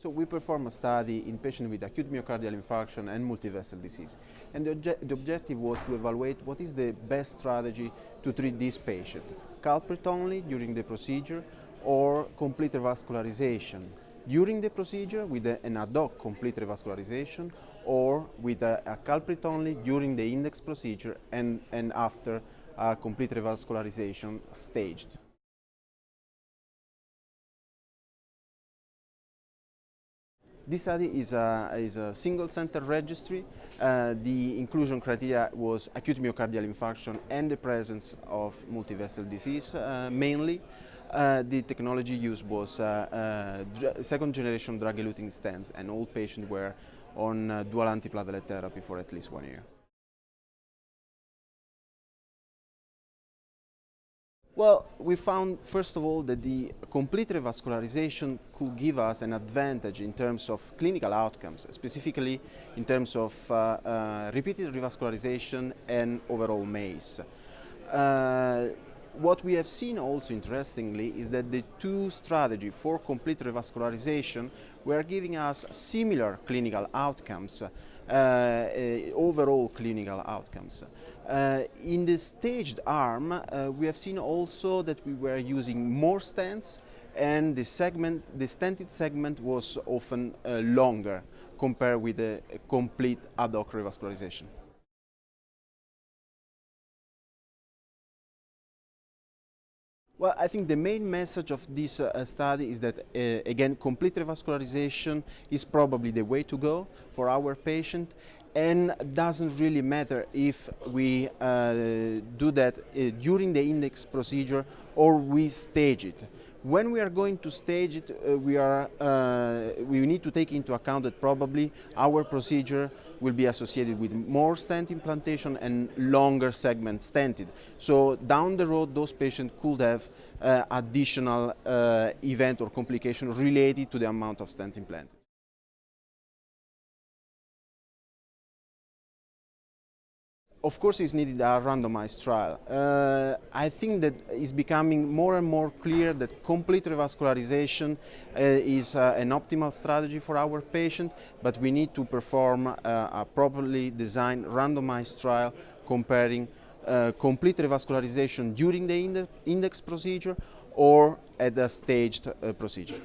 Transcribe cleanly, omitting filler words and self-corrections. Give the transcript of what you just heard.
So we perform a study in patients with acute myocardial infarction and multivessel disease. And the objective was to evaluate what is the best strategy to treat this patient. Culprit only during the procedure or complete revascularization during the procedure with an ad hoc complete revascularization, or with a culprit only during the index procedure and after a complete revascularization staged. This study is a single-center registry. The inclusion criteria was acute myocardial infarction and the presence of multivessel disease mainly. The technology used was second-generation drug-eluting stents, and all patients were on dual antiplatelet therapy for at least 1 year. Well, we found, first of all, that the complete revascularization could give us an advantage in terms of clinical outcomes, specifically in terms of repeated revascularization and overall MACE. What we have seen also, interestingly, is that the two strategies for complete revascularization were giving us similar clinical outcomes, overall clinical outcomes. In the staged arm, we have seen also that we were using more stents, and the stented segment was often longer compared with the complete ad hoc revascularization. Well, I think the main message of this study is that, again, complete revascularization is probably the way to go for our patient, and doesn't really matter if we do that during the index procedure or we stage it. When we are going to stage it, we need to take into account that probably our procedure will be associated with more stent implantation and longer segments stented. So down the road, those patients could have additional event or complication related to the amount of stent implanted. Of course, it's needed a randomized trial. I think that it's becoming more and more clear that complete revascularization is an optimal strategy for our patient, but we need to perform a properly designed randomized trial comparing complete revascularization during the index procedure or at a staged procedure.